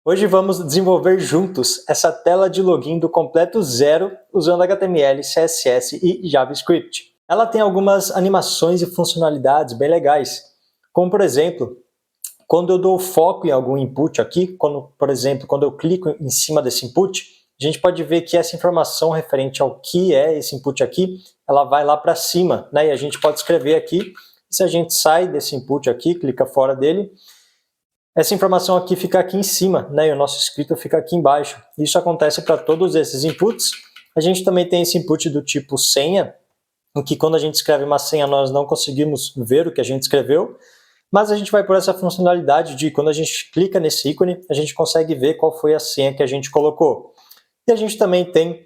Hoje vamos desenvolver juntos essa tela de login do completo zero usando HTML, CSS e JavaScript. Ela tem algumas animações e funcionalidades bem legais, como por exemplo, quando eu dou foco em algum input aqui, por exemplo, quando eu clico em cima desse input, a gente pode ver que essa informação referente ao que é esse input aqui, ela vai lá para cima, né? E a gente pode escrever aqui, se a gente sai desse input aqui, clica fora dele, essa informação aqui fica aqui em cima, né? E o nosso escrito fica aqui embaixo. Isso acontece para todos esses inputs. A gente também tem esse input do tipo senha, em que quando a gente escreve uma senha nós não conseguimos ver o que a gente escreveu, mas a gente vai por essa funcionalidade de quando a gente clica nesse ícone, a gente consegue ver qual foi a senha que a gente colocou. E a gente também tem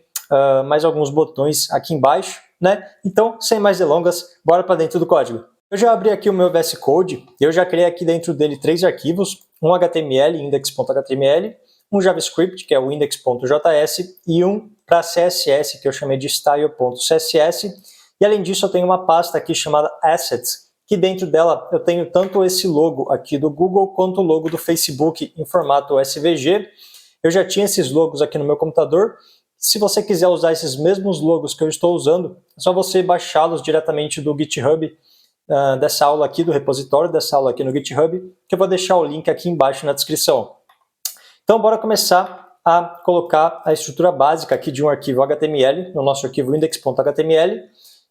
mais alguns botões aqui embaixo, né? Então, sem mais delongas, bora para dentro do código. Eu já abri aqui o meu VS Code, e eu já criei aqui dentro dele 3 arquivos, um HTML, index.html, um JavaScript, que é o index.js, e um para CSS, que eu chamei de style.css, e além disso eu tenho uma pasta aqui chamada Assets, que dentro dela eu tenho tanto esse logo aqui do Google, quanto o logo do Facebook em formato SVG. Eu já tinha esses logos aqui no meu computador. Se você quiser usar esses mesmos logos que eu estou usando, é só você baixá-los diretamente do GitHub, dessa aula aqui, do repositório dessa aula aqui no GitHub, que eu vou deixar o link aqui embaixo na descrição. Então, bora começar a colocar a estrutura básica aqui de um arquivo HTML, no nosso arquivo index.html.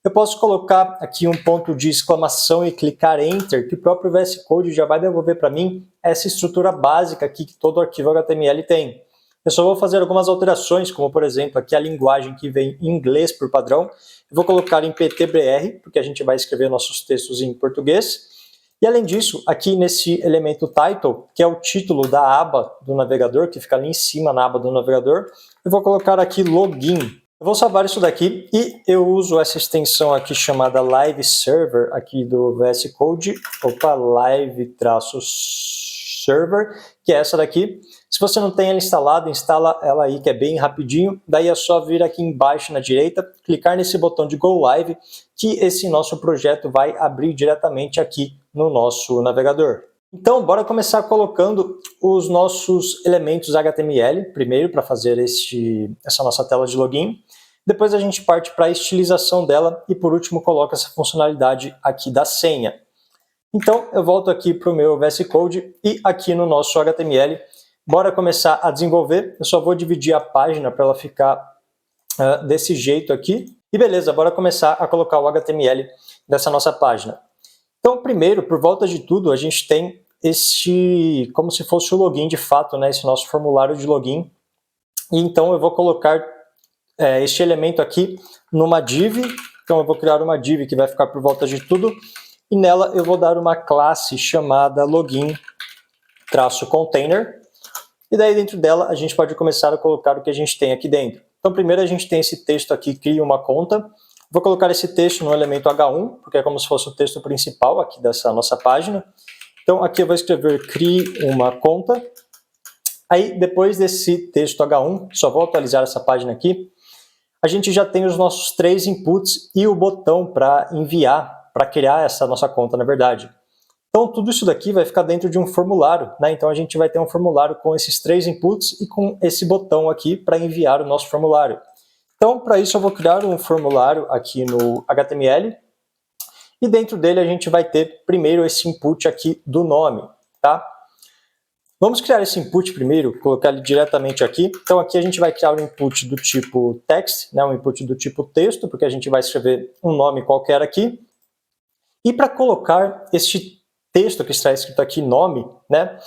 Eu posso colocar aqui um ponto de exclamação e clicar Enter, que o próprio VS Code já vai devolver para mim essa estrutura básica aqui que todo arquivo HTML tem. Eu só vou fazer algumas alterações, como por exemplo, aqui a linguagem que vem em inglês por padrão. Eu vou colocar em PTBR, porque a gente vai escrever nossos textos em português. E além disso, aqui nesse elemento title, que é o título da aba do navegador, que fica ali em cima na aba do navegador, eu vou colocar aqui login. Eu vou salvar isso daqui e eu uso essa extensão aqui chamada Live Server aqui do VS Code, live-server, que é essa daqui. Se você não tem ela instalada, instala ela aí que é bem rapidinho, daí é só vir aqui embaixo na direita, clicar nesse botão de Go Live, que esse nosso projeto vai abrir diretamente aqui no nosso navegador. Então, bora começar colocando os nossos elementos HTML, primeiro para fazer essa nossa tela de login. Depois a gente parte para a estilização dela e por último coloca essa funcionalidade aqui da senha. Então, eu volto aqui para o meu VS Code e aqui no nosso HTML, bora começar a desenvolver. Eu só vou dividir a página para ela ficar desse jeito aqui. E beleza, bora começar a colocar o HTML dessa nossa página. Então, primeiro, por volta de tudo, a gente tem como se fosse o login de fato, né? Esse nosso formulário de login. E então eu vou colocar este elemento aqui numa div. Então eu vou criar uma div que vai ficar por volta de tudo. E nela eu vou dar uma classe chamada login-container. E daí dentro dela a gente pode começar a colocar o que a gente tem aqui dentro. Então primeiro a gente tem esse texto aqui, cria uma conta. Vou colocar esse texto no elemento H1, porque é como se fosse o texto principal aqui dessa nossa página. Então aqui eu vou escrever crie uma conta. Aí depois desse texto H1, só vou atualizar essa página aqui, a gente já tem os nossos 3 inputs e o botão para enviar, para criar essa nossa conta, na verdade. Então tudo isso daqui vai ficar dentro de um formulário, né? Então a gente vai ter um formulário com esses 3 inputs e com esse botão aqui para enviar o nosso formulário. Então, para isso eu vou criar um formulário aqui no HTML e dentro dele a gente vai ter primeiro esse input aqui do nome, tá? Vamos criar esse input primeiro, colocar ele diretamente aqui. Então aqui a gente vai criar um input do tipo text, né? Um input do tipo texto, porque a gente vai escrever um nome qualquer aqui. E para colocar este texto que está escrito aqui, nome, né?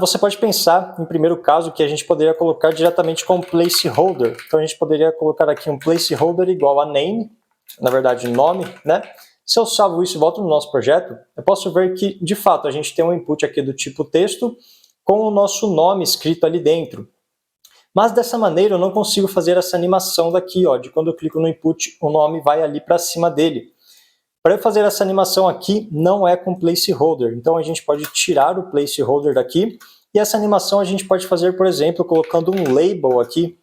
Você pode pensar, em primeiro caso, que a gente poderia colocar diretamente com placeholder. Então a gente poderia colocar aqui um placeholder igual a name, na verdade nome, né? Se eu salvo isso e volto no nosso projeto, eu posso ver que, de fato, a gente tem um input aqui do tipo texto com o nosso nome escrito ali dentro. Mas dessa maneira eu não consigo fazer essa animação daqui, ó, de quando eu clico no input, o nome vai ali para cima dele. Para eu fazer essa animação aqui, não é com placeholder. Então a gente pode tirar o placeholder daqui. E essa animação a gente pode fazer, por exemplo, colocando um label aqui.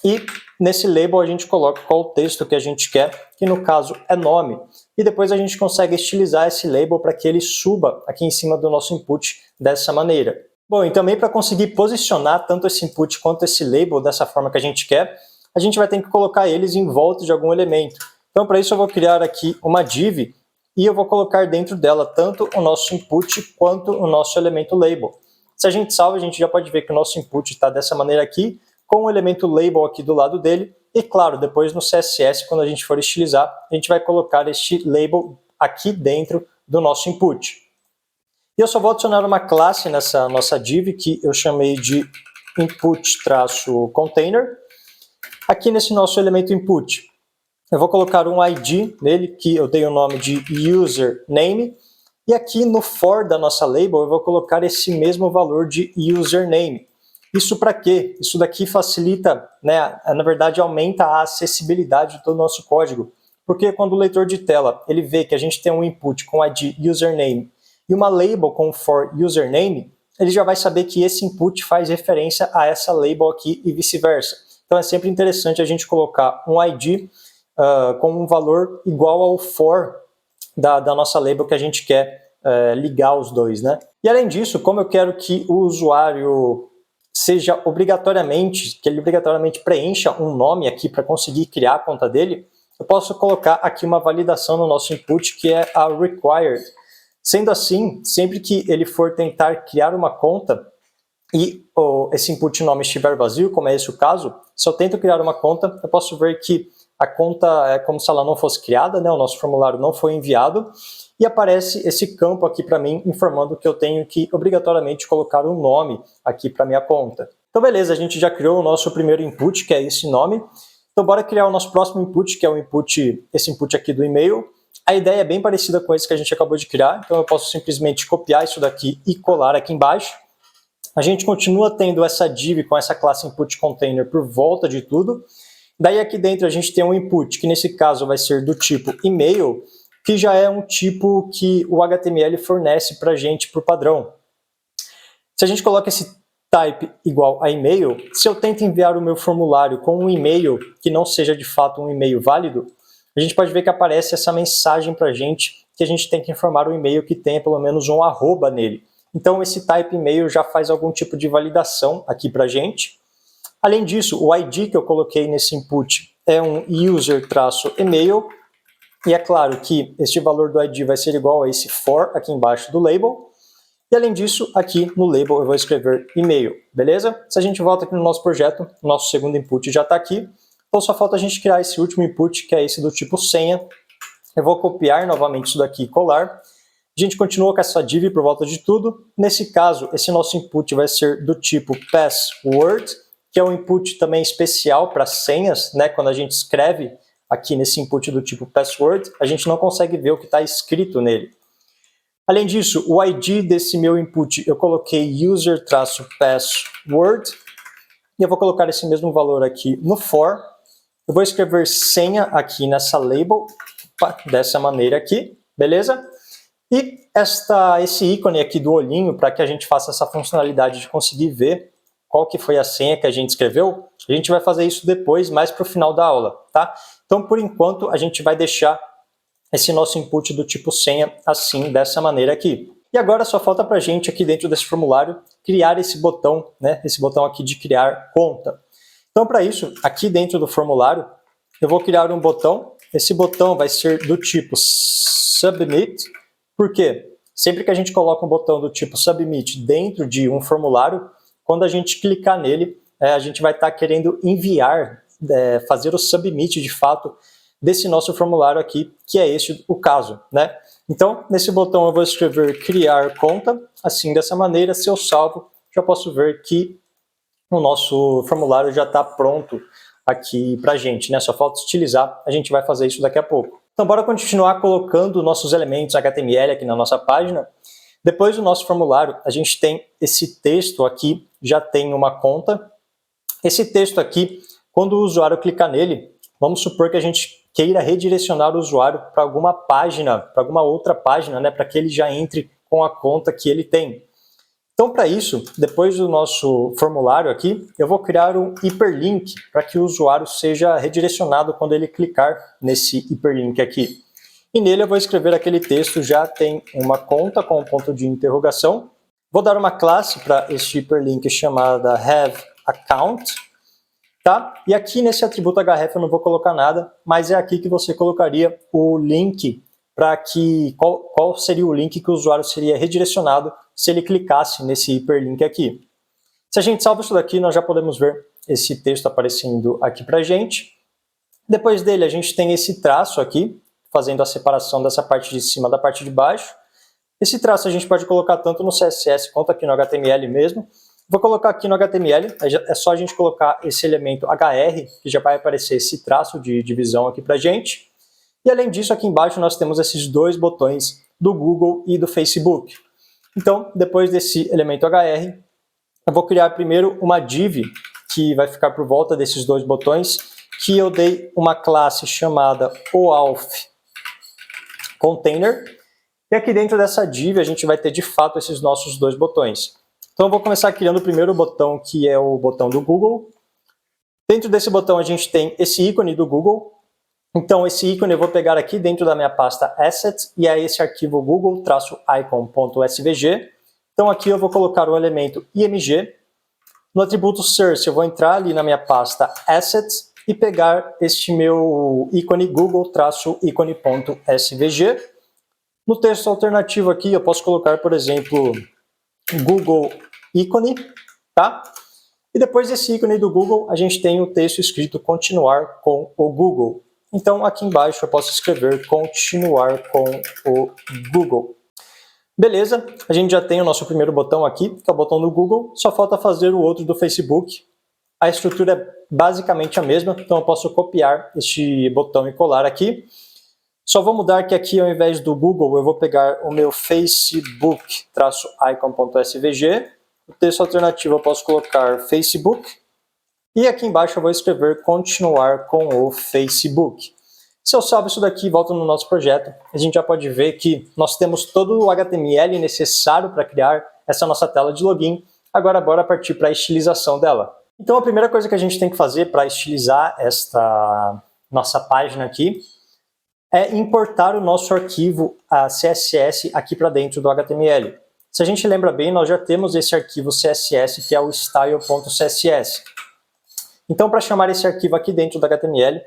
E nesse label a gente coloca qual o texto que a gente quer, que no caso é nome. E depois a gente consegue estilizar esse label para que ele suba aqui em cima do nosso input dessa maneira. Bom, e também para conseguir posicionar tanto esse input quanto esse label dessa forma que a gente quer, a gente vai ter que colocar eles em volta de algum elemento. Então, para isso eu vou criar aqui uma div e eu vou colocar dentro dela tanto o nosso input quanto o nosso elemento label. Se a gente salva, a gente já pode ver que o nosso input está dessa maneira aqui, com o elemento label aqui do lado dele. E claro, depois no CSS, quando a gente for estilizar, a gente vai colocar este label aqui dentro do nosso input. E eu só vou adicionar uma classe nessa nossa div que eu chamei de input-container. Aqui nesse nosso elemento input, eu vou colocar um ID nele, que eu dei o nome de username. E aqui no for da nossa label, eu vou colocar esse mesmo valor de username. Isso para quê? Isso daqui facilita, né, na verdade aumenta a acessibilidade do nosso código. Porque quando o leitor de tela ele vê que a gente tem um input com ID username e uma label com for username, ele já vai saber que esse input faz referência a essa label aqui e vice-versa. Então é sempre interessante a gente colocar um ID com um valor igual ao for da nossa label que a gente quer ligar os dois, né? E além disso, como eu quero que o usuário seja obrigatoriamente, que ele obrigatoriamente preencha um nome aqui para conseguir criar a conta dele, eu posso colocar aqui uma validação no nosso input que é a required. Sendo assim, sempre que ele for tentar criar uma conta e esse input nome estiver vazio, como é esse o caso, se eu tento criar uma conta, eu posso ver que a conta é como se ela não fosse criada, né? O nosso formulário não foi enviado, e aparece esse campo aqui para mim, informando que eu tenho que obrigatoriamente colocar um nome aqui para minha conta. Então beleza, a gente já criou o nosso primeiro input, que é esse nome. Então bora criar o nosso próximo input, que é o input, esse input aqui do e-mail. A ideia é bem parecida com esse que a gente acabou de criar, então eu posso simplesmente copiar isso daqui e colar aqui embaixo. A gente continua tendo essa div com essa classe input container por volta de tudo. Daí aqui dentro a gente tem um input, que nesse caso vai ser do tipo e-mail, que já é um tipo que o HTML fornece para a gente por padrão. Se a gente coloca esse type igual a e-mail, se eu tento enviar o meu formulário com um e-mail que não seja de fato um e-mail válido, a gente pode ver que aparece essa mensagem para a gente, que a gente tem que informar o e-mail que tenha pelo menos um arroba nele. Então esse type e-mail já faz algum tipo de validação aqui para a gente. Além disso, o ID que eu coloquei nesse input é um user-email, e é claro que este valor do ID vai ser igual a esse for aqui embaixo do label. E além disso, aqui no label eu vou escrever e-mail, beleza? Se a gente volta aqui no nosso projeto, o nosso segundo input já está aqui. Então só falta a gente criar esse último input, que é esse do tipo senha. Eu vou copiar novamente isso daqui e colar. A gente continua com essa div por volta de tudo. Nesse caso, esse nosso input vai ser do tipo password, que é um input também especial para senhas, né? Quando a gente escreve aqui nesse input do tipo password, a gente não consegue ver o que está escrito nele. Além disso, o ID desse meu input eu coloquei user-password, e eu vou colocar esse mesmo valor aqui no for. Eu vou escrever senha aqui nessa label, dessa maneira aqui, beleza? E esse ícone aqui do olhinho, para que a gente faça essa funcionalidade de conseguir ver qual que foi a senha que a gente escreveu, a gente vai fazer isso depois, mais para o final da aula, tá? Então, por enquanto, a gente vai deixar esse nosso input do tipo senha assim, dessa maneira aqui. E agora só falta para a gente aqui dentro desse formulário criar esse botão, né? Esse botão aqui de criar conta. Então, para isso, aqui dentro do formulário, eu vou criar um botão. Esse botão vai ser do tipo submit. Por quê? Sempre que a gente coloca um botão do tipo submit dentro de um formulário, quando a gente clicar nele, a gente vai estar querendo enviar, fazer o submit de fato desse nosso formulário aqui, que é este o caso, né? Então, nesse botão eu vou escrever criar conta, assim, dessa maneira, se eu salvo, já posso ver que o nosso formulário já está pronto aqui para a gente, né? Só falta utilizar, a gente vai fazer isso daqui a pouco. Então, bora continuar colocando nossos elementos HTML aqui na nossa página. Depois do nosso formulário, a gente tem esse texto aqui, já tem uma conta. Esse texto aqui, quando o usuário clicar nele, vamos supor que a gente queira redirecionar o usuário para alguma página, para alguma outra página, né, para que ele já entre com a conta que ele tem. Então, para isso, depois do nosso formulário aqui, eu vou criar um hiperlink para que o usuário seja redirecionado quando ele clicar nesse hiperlink aqui. E nele eu vou escrever aquele texto, já tem uma conta com um ponto de interrogação. Vou dar uma classe para este hiperlink chamada HaveAccount, tá? E aqui nesse atributo href eu não vou colocar nada, mas é aqui que você colocaria o link para que qual seria o link que o usuário seria redirecionado se ele clicasse nesse hiperlink aqui. Se a gente salva isso daqui, nós já podemos ver esse texto aparecendo aqui para a gente. Depois dele, a gente tem esse traço aqui, fazendo a separação dessa parte de cima da parte de baixo. Esse traço a gente pode colocar tanto no CSS quanto aqui no HTML mesmo. Vou colocar aqui no HTML, é só a gente colocar esse elemento HR, que já vai aparecer esse traço de divisão aqui para a gente. E além disso, aqui embaixo nós temos esses dois botões do Google e do Facebook. Então, depois desse elemento HR, eu vou criar primeiro uma div que vai ficar por volta desses dois botões, que eu dei uma classe chamada OAuthContainer. E aqui dentro dessa div a gente vai ter de fato esses nossos dois botões. Então eu vou começar criando o primeiro botão, que é o botão do Google. Dentro desse botão a gente tem esse ícone do Google. Então esse ícone eu vou pegar aqui dentro da minha pasta Assets e é esse arquivo google-icon.svg. Então aqui eu vou colocar o elemento img. No atributo source eu vou entrar ali na minha pasta Assets e pegar este meu ícone google-icone.svg. No texto alternativo aqui eu posso colocar, por exemplo, Google ícone, tá? E depois desse ícone do Google, a gente tem o texto escrito continuar com o Google. Então, aqui embaixo eu posso escrever continuar com o Google. Beleza, a gente já tem o nosso primeiro botão aqui, que é o botão do Google, só falta fazer o outro do Facebook. A estrutura é basicamente a mesma, então eu posso copiar este botão e colar aqui. Só vou mudar que aqui, ao invés do Google, eu vou pegar o meu facebook-icon.svg. O texto alternativo eu posso colocar Facebook. E aqui embaixo eu vou escrever continuar com o Facebook. Se eu salvo isso daqui e volto no nosso projeto, a gente já pode ver que nós temos todo o HTML necessário para criar essa nossa tela de login. Agora bora partir para a estilização dela. Então a primeira coisa que a gente tem que fazer para estilizar esta nossa página aqui é importar o nosso arquivo CSS aqui para dentro do HTML. Se a gente lembra bem, nós já temos esse arquivo CSS, que é o style.css. Então, para chamar esse arquivo aqui dentro do HTML,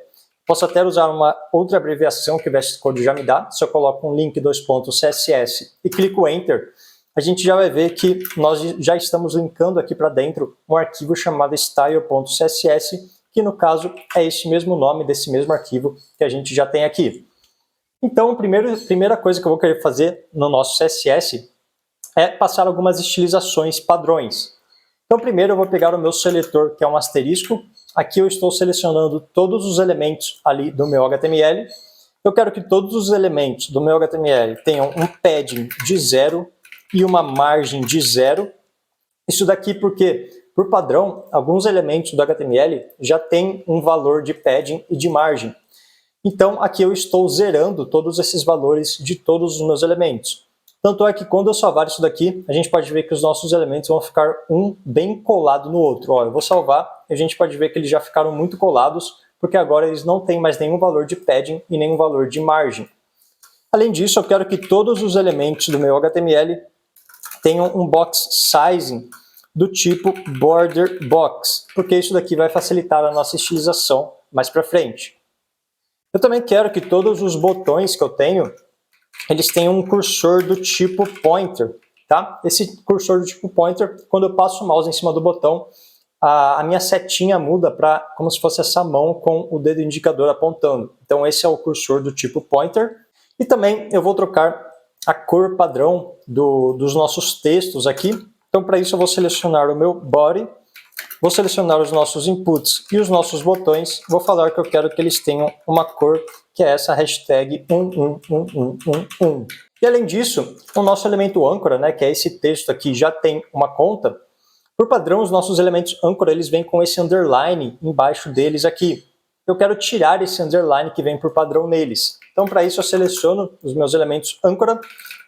posso até usar uma outra abreviação que o VS Code já me dá. Se eu coloco um link .css e clico Enter, a gente já vai ver que nós já estamos linkando aqui para dentro um arquivo chamado style.css, que no caso é esse mesmo nome desse mesmo arquivo que a gente já tem aqui. Então, a primeira coisa que eu vou querer fazer no nosso CSS é passar algumas estilizações padrões. Então, primeiro eu vou pegar o meu seletor, que é um asterisco. Aqui eu estou selecionando todos os elementos ali do meu HTML. Eu quero que todos os elementos do meu HTML tenham um padding de 0 e uma margem de 0. Isso daqui porque, por padrão, alguns elementos do HTML já têm um valor de padding e de margem. Então, aqui eu estou zerando todos esses valores de todos os meus elementos. Tanto é que quando eu salvar isso daqui, a gente pode ver que os nossos elementos vão ficar um bem colado no outro. Ó, eu vou salvar e a gente pode ver que eles já ficaram muito colados, porque agora eles não têm mais nenhum valor de padding e nenhum valor de margem. Além disso, eu quero que todos os elementos do meu HTML tenham um box sizing do tipo border box, porque isso daqui vai facilitar a nossa estilização mais para frente. Eu também quero que todos os botões que eu tenho, eles tenham um cursor do tipo pointer, tá? Esse cursor do tipo pointer, quando eu passo o mouse em cima do botão, a minha setinha muda para como se fosse essa mão com o dedo indicador apontando. Então esse é o cursor do tipo pointer. E também eu vou trocar a cor padrão dos nossos textos aqui. Então para isso eu vou selecionar o meu body, vou selecionar os nossos inputs e os nossos botões. Vou falar que eu quero que eles tenham uma cor que é essa hashtag 111111. E além disso, o nosso elemento âncora, né, que é esse texto aqui, já tem uma conta. Por padrão, os nossos elementos âncora, eles vêm com esse underline embaixo deles aqui. Eu quero tirar esse underline que vem por padrão neles. Então, para isso, eu seleciono os meus elementos âncora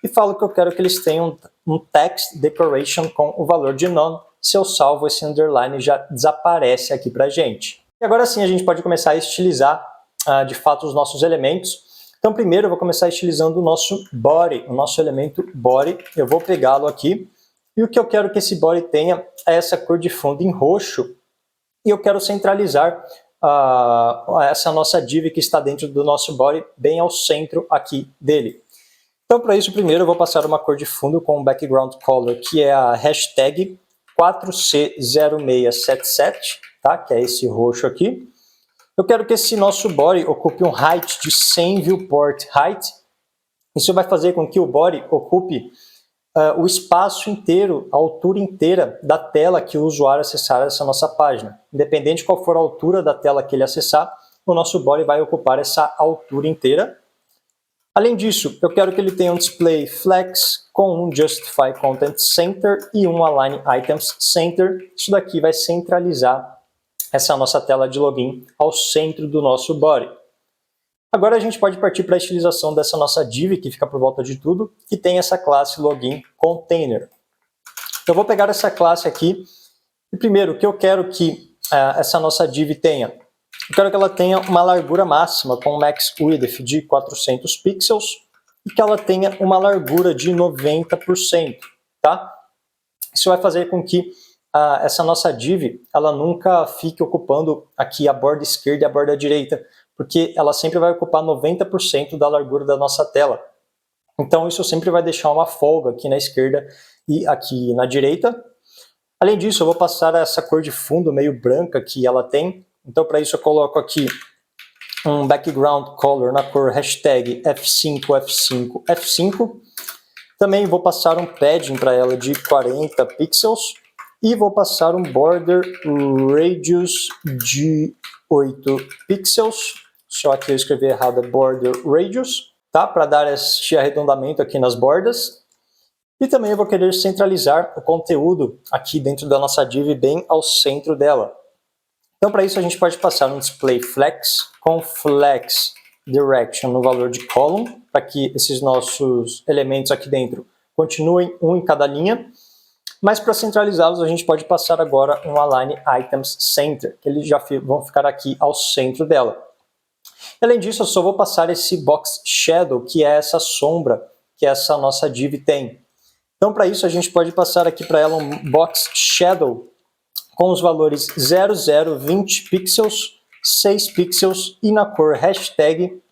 e falo que eu quero que eles tenham um text decoration com o valor de none. Se eu salvo, esse underline já desaparece aqui para a gente. E agora sim, a gente pode começar a estilizar de fato os nossos elementos. Então, primeiro eu vou começar estilizando o nosso body, o nosso elemento body. Eu vou pegá-lo aqui E o que eu quero que esse body tenha é essa cor de fundo em roxo. E eu quero centralizar essa nossa div que está dentro do nosso body bem ao centro aqui dele. Então, para isso, primeiro eu vou passar uma cor de fundo com um background color, que é a hashtag 4C0677, tá? Que é esse roxo aqui. Eu quero que esse nosso body ocupe um height de 100 viewport height. Isso vai fazer com que o body ocupe o espaço inteiro, a altura inteira da tela que o usuário acessar essa nossa página. Independente de qual for a altura da tela que ele acessar, o nosso body vai ocupar essa altura inteira. Além disso, eu quero que ele tenha um display flex com um justify content center e um align items center. Isso daqui vai centralizar essa nossa tela de login ao centro do nosso body. Agora a gente pode partir para a estilização dessa nossa div, que fica por volta de tudo, que tem essa classe login container. Eu vou pegar essa classe aqui, e primeiro, o que eu quero que essa nossa div tenha? Eu quero que ela tenha uma largura máxima com max width de 400 pixels e que ela tenha uma largura de 90%, tá? Isso vai fazer com que essa nossa div ela nunca fique ocupando aqui a borda esquerda e a borda direita, porque ela sempre vai ocupar 90% da largura da nossa tela. Então isso sempre vai deixar uma folga aqui na esquerda e aqui na direita. Além disso, eu vou passar essa cor de fundo meio branca que ela tem. Então para isso eu coloco aqui um background color na cor hashtag F5F5F5. Também vou passar um padding para ela de 40 pixels. E vou passar um border radius de 8 pixels. Só aqui eu escrevi errado, border radius, tá? Para dar este arredondamento aqui nas bordas. E também eu vou querer centralizar o conteúdo aqui dentro da nossa div bem ao centro dela. Então para isso a gente pode passar um display flex com flex direction no valor de column, para que esses nossos elementos aqui dentro continuem um em cada linha. Mas para centralizá-los a gente pode passar agora um align items center, que eles já vão ficar aqui ao centro dela. Além disso, eu só vou passar esse box shadow, que é essa sombra que essa nossa div tem. Então para isso a gente pode passar aqui para ela um box shadow com os valores 00, 20 pixels, 6 pixels e na cor hashtag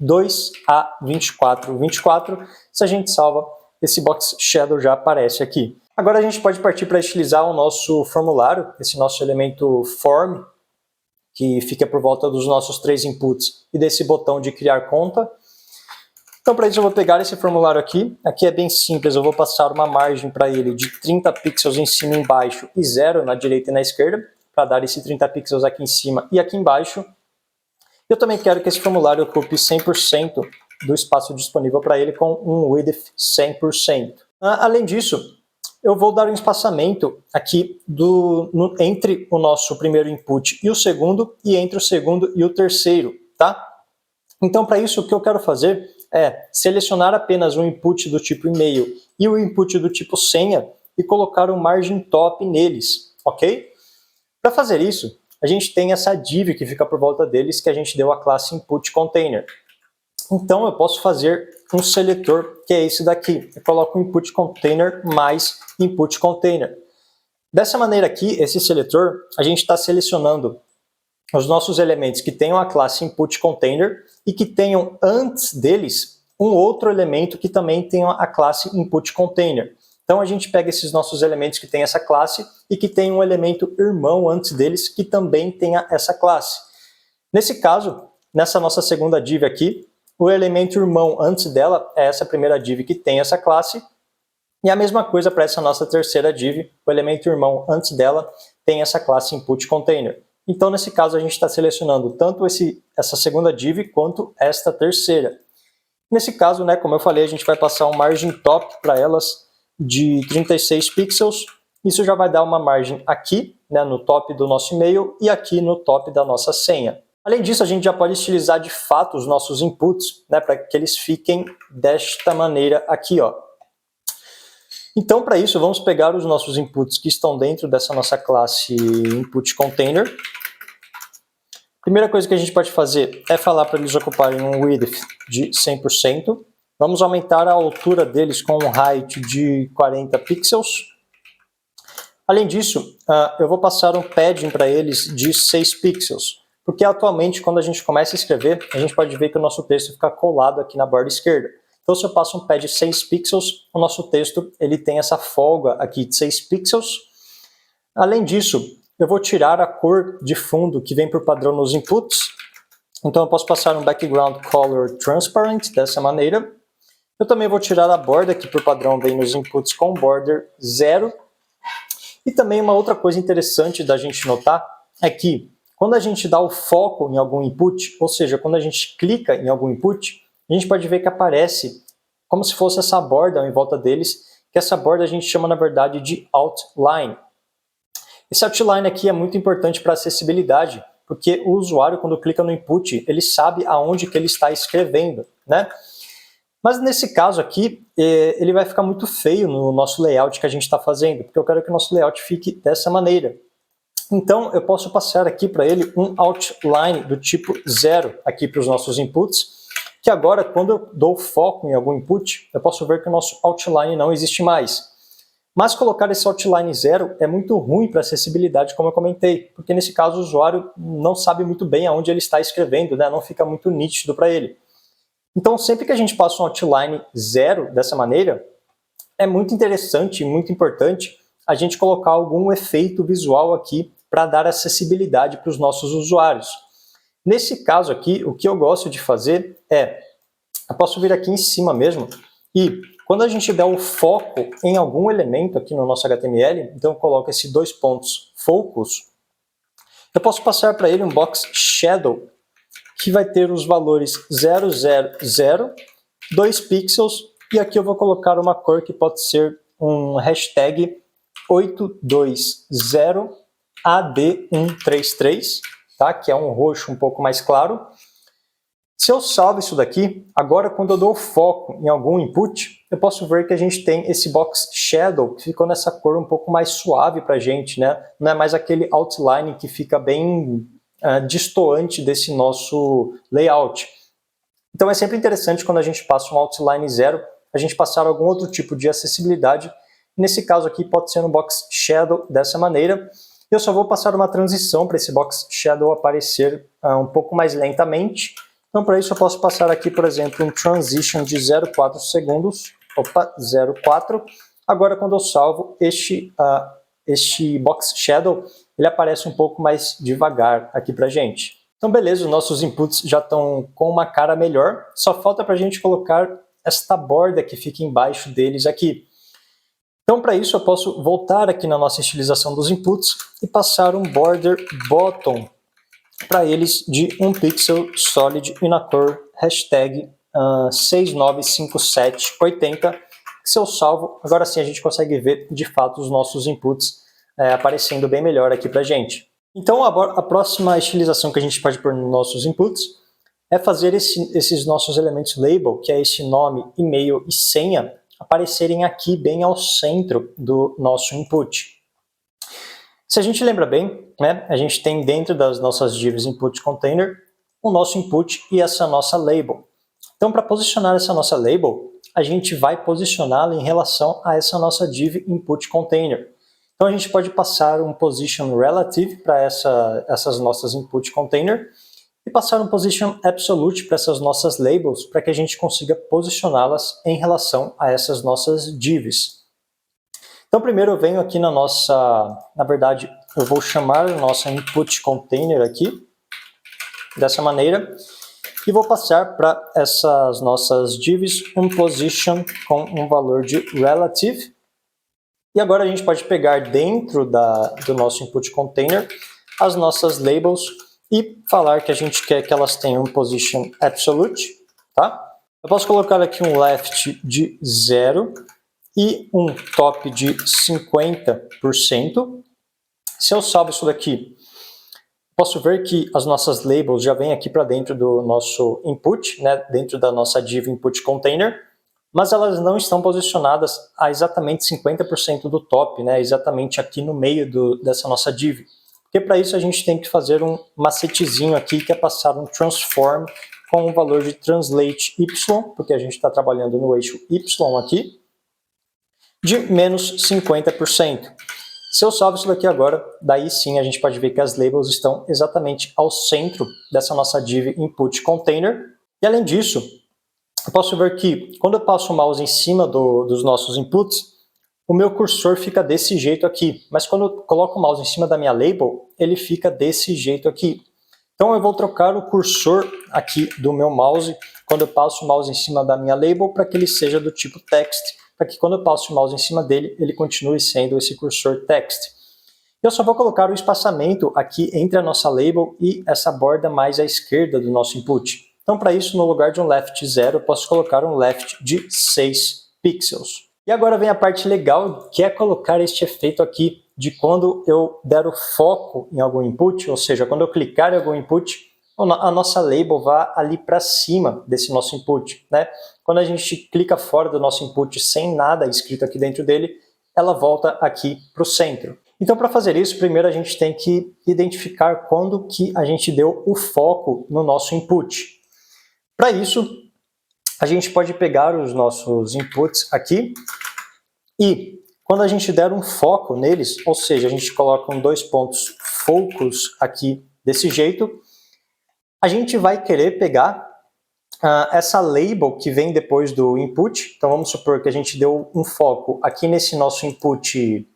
2A2424. Se a gente salva, esse box shadow já aparece aqui. Agora a gente pode partir para estilizar o nosso formulário, esse nosso elemento form, que fica por volta dos nossos 3 inputs e desse botão de criar conta. Então para isso eu vou pegar esse formulário aqui. Aqui é bem simples, eu vou passar uma margem para ele de 30 pixels em cima e embaixo e 0 na direita e na esquerda, para dar esse 30 pixels aqui em cima e aqui embaixo. Eu também quero que esse formulário ocupe 100% do espaço disponível para ele com um width 100%. Além disso, eu vou dar um espaçamento aqui entre o nosso primeiro input e o segundo, e entre o segundo e o terceiro, tá? Então, para isso, o que eu quero fazer é selecionar apenas um input do tipo e-mail e o input do tipo senha e colocar um margin top neles, ok? Para fazer isso, a gente tem essa div que fica por volta deles, que a gente deu a classe input container. Então eu posso fazer um seletor, que é esse daqui. Eu coloco input container mais input container. Dessa maneira aqui, esse seletor, a gente está selecionando os nossos elementos que tenham a classe input container e que tenham antes deles um outro elemento que também tenha a classe input container. Então a gente pega esses nossos elementos que têm essa classe e que tem um elemento irmão antes deles que também tenha essa classe. Nesse caso, nessa nossa segunda div aqui, o elemento irmão antes dela é essa primeira div que tem essa classe, e a mesma coisa para essa nossa terceira div, o elemento irmão antes dela tem essa classe input container. Então nesse caso a gente está selecionando tanto essa segunda div quanto esta terceira. Nesse caso, né, como eu falei, a gente vai passar um margin top para elas de 36 pixels. Isso já vai dar uma margem aqui, né, no top do nosso e-mail e aqui no top da nossa senha. Além disso, a gente já pode estilizar de fato os nossos inputs, né, para que eles fiquem desta maneira aqui, ó. Então, para isso, vamos pegar os nossos inputs que estão dentro dessa nossa classe input container. Primeira coisa que a gente pode fazer é falar para eles ocuparem um width de 100%. Vamos aumentar a altura deles com um height de 40 pixels. Além disso, eu vou passar um padding para eles de 6 pixels, porque atualmente, quando a gente começa a escrever, a gente pode ver que o nosso texto fica colado aqui na borda esquerda. Então, se eu passo um pad de 6 pixels, o nosso texto ele tem essa folga aqui de 6 pixels. Além disso, eu vou tirar a cor de fundo que vem por padrão nos inputs. Então, eu posso passar um background color transparent dessa maneira. Eu também vou tirar a borda que por padrão vem nos inputs com border 0. E também uma outra coisa interessante da gente notar é que quando a gente dá o foco em algum input, ou seja, quando a gente clica em algum input, a gente pode ver que aparece como se fosse essa borda em volta deles, que essa borda a gente chama na verdade de outline. Esse outline aqui é muito importante para acessibilidade, porque o usuário quando clica no input, ele sabe aonde que ele está escrevendo, né? Mas nesse caso aqui, ele vai ficar muito feio no nosso layout que a gente está fazendo, porque eu quero que o nosso layout fique dessa maneira. Então, eu posso passar aqui para ele um outline do tipo 0 aqui para os nossos inputs, que agora, quando eu dou foco em algum input, eu posso ver que o nosso outline não existe mais. Mas colocar esse outline 0 é muito ruim para acessibilidade, como eu comentei, porque nesse caso o usuário não sabe muito bem aonde ele está escrevendo, né? Não fica muito nítido para ele. Então, sempre que a gente passa um outline 0 dessa maneira, é muito interessante e muito importante a gente colocar algum efeito visual aqui para dar acessibilidade para os nossos usuários. Nesse caso aqui, o que eu gosto de fazer é, eu posso vir aqui em cima mesmo, e quando a gente der o foco em algum elemento aqui no nosso HTML, então eu coloco esses 2 pontos focus, eu posso passar para ele um box shadow, que vai ter os valores 0, 0, 0, 2 pixels, e aqui eu vou colocar uma cor que pode ser um hashtag 820AD133, tá? Que é um roxo um pouco mais claro. Se eu salvo isso daqui, agora quando eu dou foco em algum input, eu posso ver que a gente tem esse box shadow, que ficou nessa cor um pouco mais suave para a gente, né? Não é mais aquele outline que fica bem destoante desse nosso layout. Então é sempre interessante quando a gente passa um outline 0, a gente passar algum outro tipo de acessibilidade. Nesse caso aqui pode ser no box shadow dessa maneira. Eu só vou passar uma transição para esse box shadow aparecer um pouco mais lentamente. Então para isso eu posso passar aqui, por exemplo, um transition de 0,4 segundos. Opa, 0,4. Agora quando eu salvo este box shadow, ele aparece um pouco mais devagar aqui pra gente. Então beleza, os nossos inputs já estão com uma cara melhor, só falta para a gente colocar esta borda que fica embaixo deles aqui. Então para isso eu posso voltar aqui na nossa estilização dos inputs e passar um border bottom para eles de 1 pixel solid e na cor hashtag 695780, que se eu salvo, agora sim a gente consegue ver de fato os nossos inputs aparecendo bem melhor aqui para a gente. Então a próxima estilização que a gente pode pôr nos nossos inputs é fazer esses nossos elementos label, que é esse nome, e-mail e senha, aparecerem aqui bem ao centro do nosso input. Se a gente lembra bem, né, a gente tem dentro das nossas divs input container o nosso input e essa nossa label. Então para posicionar essa nossa label, a gente vai posicioná-la em relação a essa nossa div input container. Então a gente pode passar um position relative para essas nossas input container e passar um position absolute para essas nossas labels para que a gente consiga posicioná-las em relação a essas nossas divs. Então primeiro eu venho aqui na verdade eu vou chamar a nossa input container aqui, dessa maneira, e vou passar para essas nossas divs um position com um valor de relative. E agora a gente pode pegar dentro do nosso input container as nossas labels e falar que a gente quer que elas tenham um position absolute, tá? Eu posso colocar aqui um left de 0 e um top de 50%. Se eu salvo isso daqui, posso ver que as nossas labels já vêm aqui para dentro do nosso input, né, dentro da nossa div input container, mas elas não estão posicionadas a exatamente 50% do top, né, exatamente aqui no meio dessa nossa div. Porque para isso a gente tem que fazer um macetezinho aqui, que é passar um transform com o valor de translate y, porque a gente está trabalhando no eixo y aqui, de menos 50%. Se eu salvo isso daqui agora, daí sim a gente pode ver que as labels estão exatamente ao centro dessa nossa div input container. E além disso, eu posso ver que quando eu passo o mouse em cima dos nossos inputs, o meu cursor fica desse jeito aqui. Mas quando eu coloco o mouse em cima da minha label, ele fica desse jeito aqui. Então eu vou trocar o cursor aqui do meu mouse, quando eu passo o mouse em cima da minha label, para que ele seja do tipo text, para que quando eu passo o mouse em cima dele, ele continue sendo esse cursor text. Eu só vou colocar o espaçamento aqui entre a nossa label e essa borda mais à esquerda do nosso input. Então para isso, no lugar de um left 0, eu posso colocar um left de 6 pixels. E agora vem a parte legal, que é colocar este efeito aqui de quando eu der o foco em algum input, ou seja, quando eu clicar em algum input, a nossa label vai ali para cima desse nosso input, né? Quando a gente clica fora do nosso input sem nada escrito aqui dentro dele, ela volta aqui para o centro. Então, para fazer isso, primeiro a gente tem que identificar quando que a gente deu o foco no nosso input. Para isso, a gente pode pegar os nossos inputs aqui e quando a gente der um foco neles, ou seja, a gente coloca dois pontos focus aqui desse jeito, a gente vai querer pegar essa label que vem depois do input. Então vamos supor que a gente deu um foco aqui nesse nosso input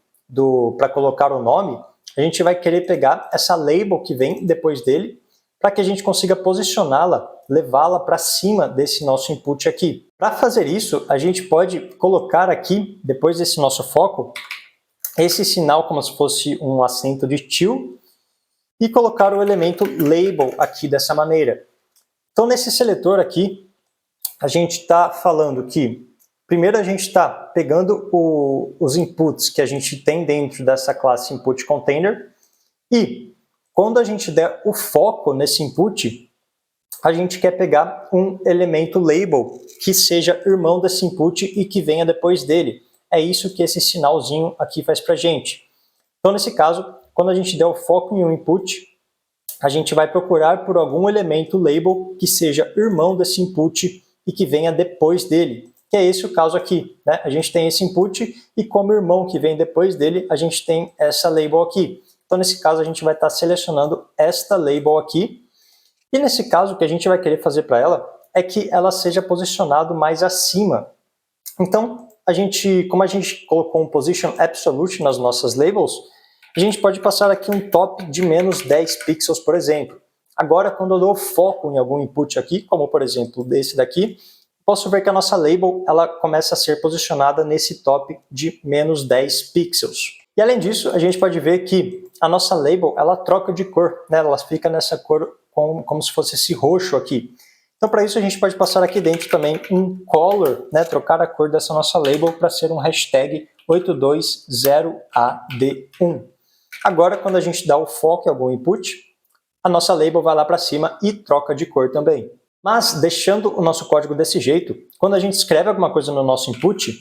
para colocar o nome, a gente vai querer pegar essa label que vem depois dele para que a gente consiga posicioná-la, levá-la para cima desse nosso input aqui. Para fazer isso, a gente pode colocar aqui, depois desse nosso foco, esse sinal como se fosse um acento de til e colocar o elemento label aqui dessa maneira. Então nesse seletor aqui, a gente está falando que primeiro a gente está pegando os inputs que a gente tem dentro dessa classe input container e quando a gente der o foco nesse input, a gente quer pegar um elemento label que seja irmão desse input e que venha depois dele. É isso que esse sinalzinho aqui faz para a gente. Então, nesse caso, quando a gente der o foco em um input, a gente vai procurar por algum elemento label que seja irmão desse input e que venha depois dele. Que é esse o caso aqui, né? A gente tem esse input e como irmão que vem depois dele, a gente tem essa label aqui. Então, nesse caso, a gente vai estar selecionando esta label aqui. E nesse caso, o que a gente vai querer fazer para ela é que ela seja posicionada mais acima. Então, como a gente colocou um position absolute nas nossas labels, a gente pode passar aqui um top de menos 10 pixels, por exemplo. Agora, quando eu dou foco em algum input aqui, como por exemplo desse daqui, posso ver que a nossa label ela começa a ser posicionada nesse top de menos 10 pixels. E além disso, a gente pode ver que a nossa label ela troca de cor, né? Ela fica nessa cor como se fosse esse roxo aqui. Então, para isso, a gente pode passar aqui dentro também um color, né? Trocar a cor dessa nossa label para ser um hashtag 820AD1. Agora, quando a gente dá o foco em algum input, a nossa label vai lá para cima e troca de cor também. Mas, deixando o nosso código desse jeito, quando a gente escreve alguma coisa no nosso input,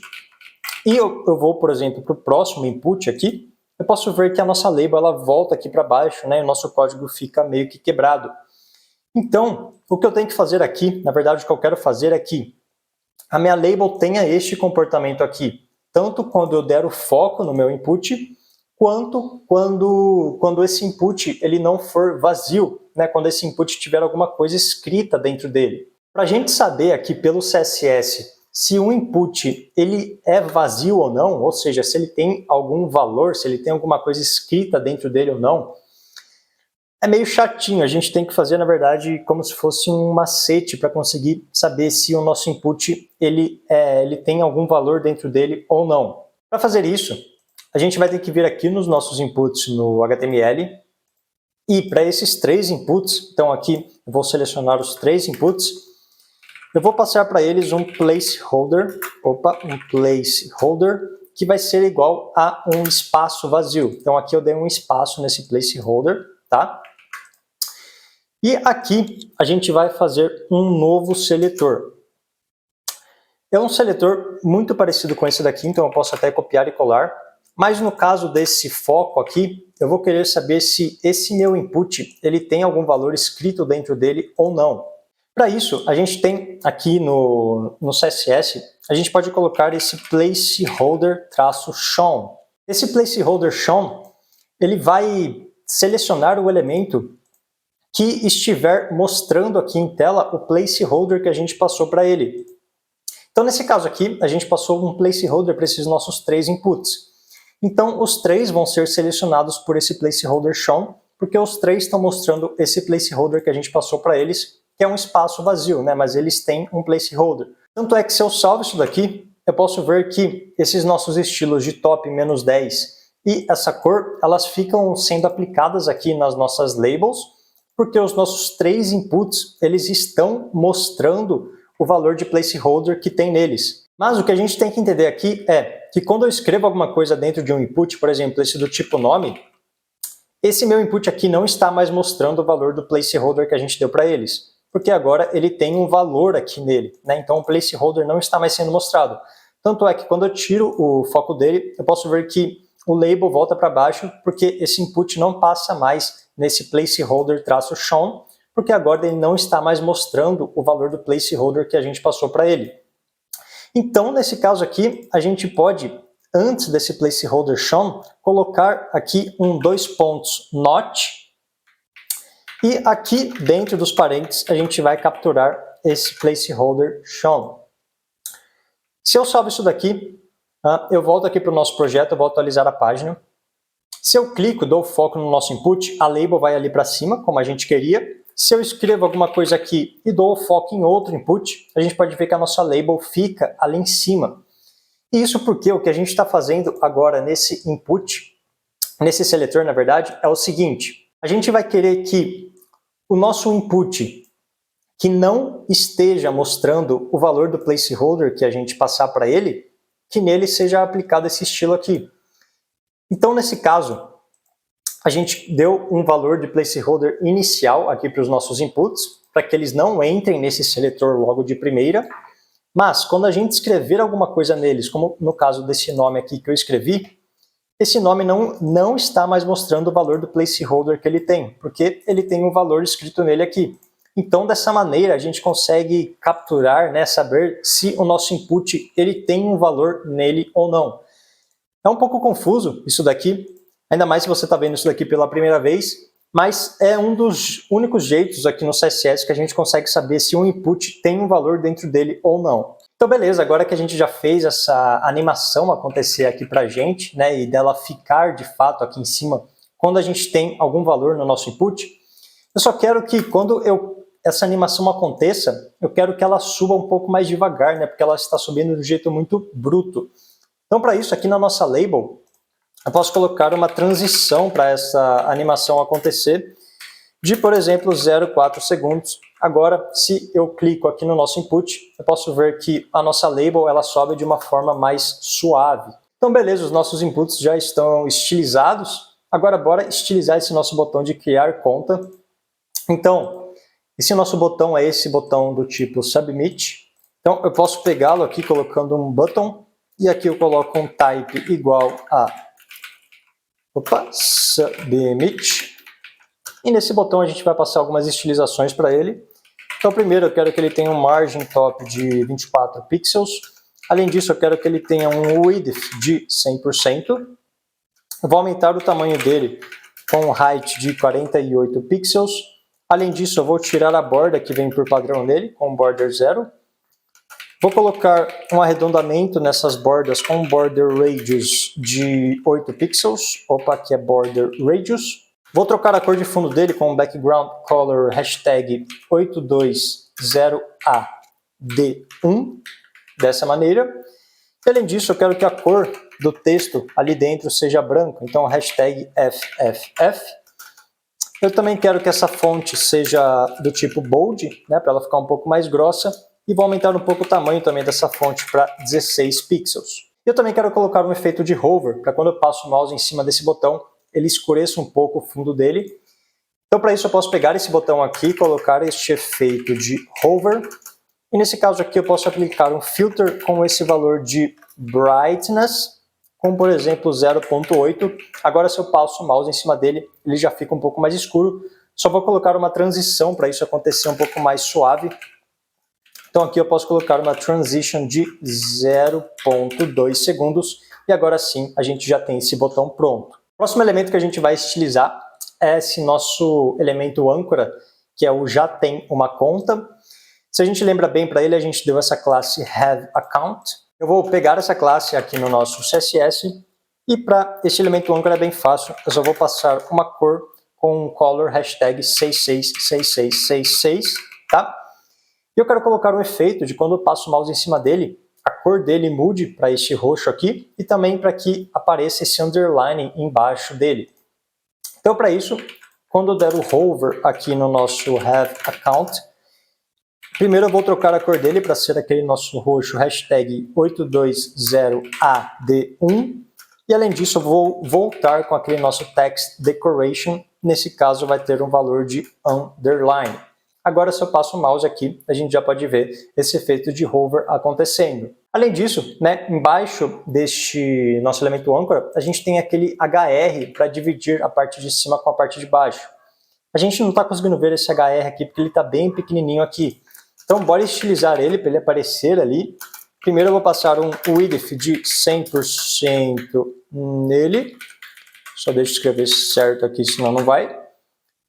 e eu vou, por exemplo, para o próximo input aqui, eu posso ver que a nossa label ela volta aqui para baixo, né? E o nosso código fica meio que quebrado. Então, o que eu tenho que fazer aqui, na verdade, o que eu quero fazer é que a minha label tenha este comportamento aqui, tanto quando eu der o foco no meu input, quanto quando esse input ele não for vazio, né? Quando esse input tiver alguma coisa escrita dentro dele. Para a gente saber aqui pelo CSS se um input ele é vazio ou não, ou seja, se ele tem algum valor, se ele tem alguma coisa escrita dentro dele ou não, é meio chatinho. A gente tem que fazer, na verdade, como se fosse um macete para conseguir saber se o nosso input ele tem algum valor dentro dele ou não. Para fazer isso, a gente vai ter que vir aqui nos nossos inputs no HTML e para esses três inputs, então aqui eu vou selecionar os três inputs, eu vou passar para eles um placeholder, que vai ser igual a um espaço vazio. Então aqui eu dei um espaço nesse placeholder, tá? E aqui a gente vai fazer um novo seletor. É um seletor muito parecido com esse daqui, então eu posso até copiar e colar. Mas no caso desse foco aqui, eu vou querer saber se esse meu input ele tem algum valor escrito dentro dele ou não. Para isso, a gente tem aqui no CSS, a gente pode colocar esse placeholder-shown. Esse placeholder shown, ele vai selecionar o elemento que estiver mostrando aqui em tela o placeholder que a gente passou para ele. Então, nesse caso aqui, a gente passou um placeholder para esses nossos 3 inputs. Então, os 3 vão ser selecionados por esse placeholder shown, porque os 3 estão mostrando esse placeholder que a gente passou para eles, que é um espaço vazio, né? Mas eles têm um placeholder. Tanto é que se eu salvo isso daqui, eu posso ver que esses nossos estilos de top -10 e essa cor, elas ficam sendo aplicadas aqui nas nossas labels, porque os nossos 3 inputs, eles estão mostrando o valor de placeholder que tem neles. Mas o que a gente tem que entender aqui é que quando eu escrevo alguma coisa dentro de um input, por exemplo, esse do tipo nome, esse meu input aqui não está mais mostrando o valor do placeholder que a gente deu para eles, porque agora ele tem um valor aqui nele, né? Então o placeholder não está mais sendo mostrado. Tanto é que quando eu tiro o foco dele, eu posso ver que o label volta para baixo, porque esse input não passa mais nesse placeholder -shown, porque agora ele não está mais mostrando o valor do placeholder que a gente passou para ele. Então, nesse caso aqui, a gente pode, antes desse placeholder shown, colocar aqui 2 pontos not, e aqui dentro dos parênteses a gente vai capturar esse placeholder shown. Se eu salvo isso daqui, eu volto aqui para o nosso projeto, eu vou atualizar a página. Se eu clico, dou foco no nosso input, a label vai ali para cima, como a gente queria. Se eu escrevo alguma coisa aqui e dou foco em outro input, a gente pode ver que a nossa label fica ali em cima. E isso porque o que a gente está fazendo agora nesse input, nesse seletor, na verdade, é o seguinte. A gente vai querer que o nosso input que não esteja mostrando o valor do placeholder que a gente passar para ele, que nele seja aplicado esse estilo aqui. Então, nesse caso, a gente deu um valor de placeholder inicial aqui para os nossos inputs, para que eles não entrem nesse seletor logo de primeira, mas quando a gente escrever alguma coisa neles, como no caso desse nome aqui que eu escrevi, esse nome não está mais mostrando o valor do placeholder que ele tem, porque ele tem um valor escrito nele aqui. Então, dessa maneira, a gente consegue capturar, né, saber se o nosso input ele tem um valor nele ou não. É um pouco confuso isso daqui, ainda mais se você está vendo isso daqui pela primeira vez, mas é um dos únicos jeitos aqui no CSS que a gente consegue saber se um input tem um valor dentro dele ou não. Então beleza, agora que a gente já fez essa animação acontecer aqui pra gente, né, e dela ficar de fato aqui em cima, quando a gente tem algum valor no nosso input, eu só quero que quando essa animação aconteça, eu quero que ela suba um pouco mais devagar, né, porque ela está subindo de um jeito muito bruto. Então para isso, aqui na nossa label, eu posso colocar uma transição para essa animação acontecer de, por exemplo, 0,4 segundos. Agora, se eu clico aqui no nosso input, eu posso ver que a nossa label ela sobe de uma forma mais suave. Então, beleza, os nossos inputs já estão estilizados. Agora, bora estilizar esse nosso botão de criar conta. Então, esse nosso botão é esse botão do tipo Submit. Então, eu posso pegá-lo aqui colocando um button, e aqui eu coloco um type igual a Submit. E nesse botão a gente vai passar algumas estilizações para ele. Então primeiro eu quero que ele tenha um margin top de 24 pixels. Além disso eu quero que ele tenha um width de 100%. Eu vou aumentar o tamanho dele com um height de 48 pixels. Além disso eu vou tirar a borda que vem por padrão nele, com border 0. Vou colocar um arredondamento nessas bordas com um border radius de 8 pixels. Opa, aqui é border radius. Vou trocar a cor de fundo dele com o background color hashtag 820AD1, dessa maneira. E, além disso, eu quero que a cor do texto ali dentro seja branca, então hashtag FFF. Eu também quero que essa fonte seja do tipo bold, né, para ela ficar um pouco mais grossa, e vou aumentar um pouco o tamanho também dessa fonte para 16 pixels. Eu também quero colocar um efeito de hover, para quando eu passo o mouse em cima desse botão, ele escureça um pouco o fundo dele. Então para isso eu posso pegar esse botão aqui e colocar este efeito de hover. E nesse caso aqui eu posso aplicar um filter com esse valor de brightness, como por exemplo 0.8. Agora se eu passo o mouse em cima dele, ele já fica um pouco mais escuro. Só vou colocar uma transição para isso acontecer um pouco mais suave. Então aqui eu posso colocar uma transition de 0.2 segundos. e agora sim a gente já tem esse botão pronto. O próximo elemento que a gente vai estilizar é esse nosso elemento âncora, que é o já tem uma conta. Se a gente lembra bem para ele, a gente deu essa classe HaveAccount. Eu vou pegar essa classe aqui no nosso CSS e para esse elemento âncora é bem fácil, eu só vou passar uma cor com um color hashtag 666666, tá? E eu quero colocar um efeito de quando eu passo o mouse em cima dele, a cor dele mude para este roxo aqui e também para que apareça esse underline embaixo dele. Então para isso, quando eu der o hover aqui no nosso HaveAccount, primeiro eu vou trocar a cor dele para ser aquele nosso roxo hashtag 820AD1 e além disso eu vou voltar com aquele nosso text decoration, nesse caso vai ter um valor de underline. Agora se eu passo o mouse aqui, a gente já pode ver esse efeito de hover acontecendo. Além disso, né, embaixo deste nosso elemento âncora, a gente tem aquele HR para dividir a parte de cima com a parte de baixo. A gente não está conseguindo ver esse HR aqui porque ele está bem pequenininho aqui. Então bora estilizar ele para ele aparecer ali. Primeiro eu vou passar um width de 100% nele. Só deixa eu escrever certo aqui, senão não vai.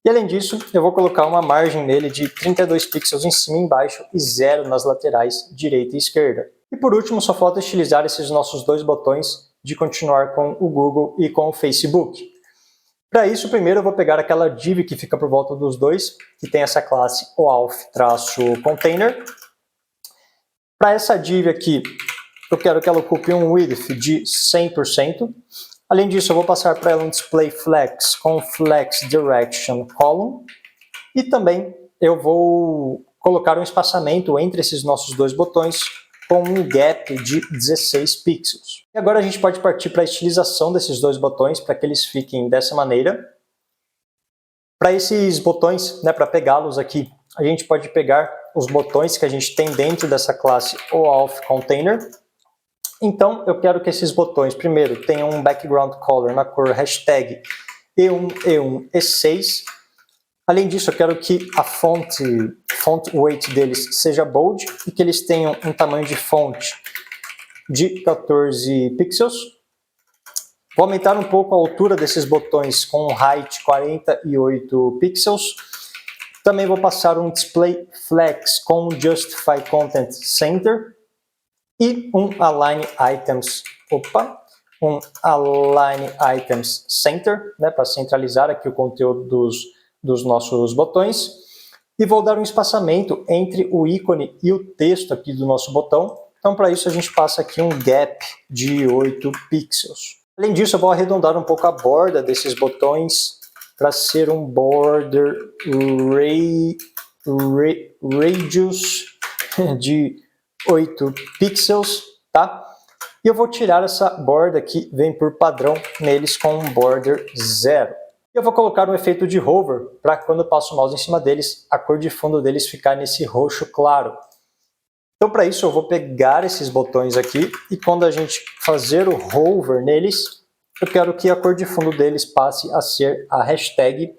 E além disso, eu vou colocar uma margem nele de 32 pixels em cima e embaixo e 0 nas laterais, direita e esquerda. E por último, só falta estilizar esses nossos dois botões de continuar com o Google e com o Facebook. Para isso, primeiro eu vou pegar aquela div que fica por volta dos dois, que tem essa classe oauth-container. Para essa div aqui, eu quero que ela ocupe um width de 100%. Além disso, eu vou passar para ela um display flex com flex direction column. E também eu vou colocar um espaçamento entre esses nossos dois botões com um gap de 16 pixels. E agora a gente pode partir para a estilização desses dois botões para que eles fiquem dessa maneira. Para esses botões, né, para pegá-los aqui, a gente pode pegar os botões que a gente tem dentro dessa classe oauth-container. Então, eu quero que esses botões, primeiro, tenham um background color na cor hashtag E1, E6. Além disso, eu quero que a font weight deles seja bold e que eles tenham um tamanho de fonte de 14 pixels. Vou aumentar um pouco a altura desses botões com um height 48 pixels. Também vou passar um display flex com um justify content center. E um Align Items Center, né, para centralizar aqui o conteúdo dos nossos botões. E vou dar um espaçamento entre o ícone e o texto aqui do nosso botão. Então, para isso, a gente passa aqui um gap de 8 pixels. Além disso, eu vou arredondar um pouco a borda desses botões para ser um border radius de 8 pixels, tá? E eu vou tirar essa borda que vem por padrão neles com um border 0. E eu vou colocar um efeito de hover para quando eu passo o mouse em cima deles, a cor de fundo deles ficar nesse roxo claro. Então para isso eu vou pegar esses botões aqui e quando a gente fazer o hover neles, eu quero que a cor de fundo deles passe a ser a hashtag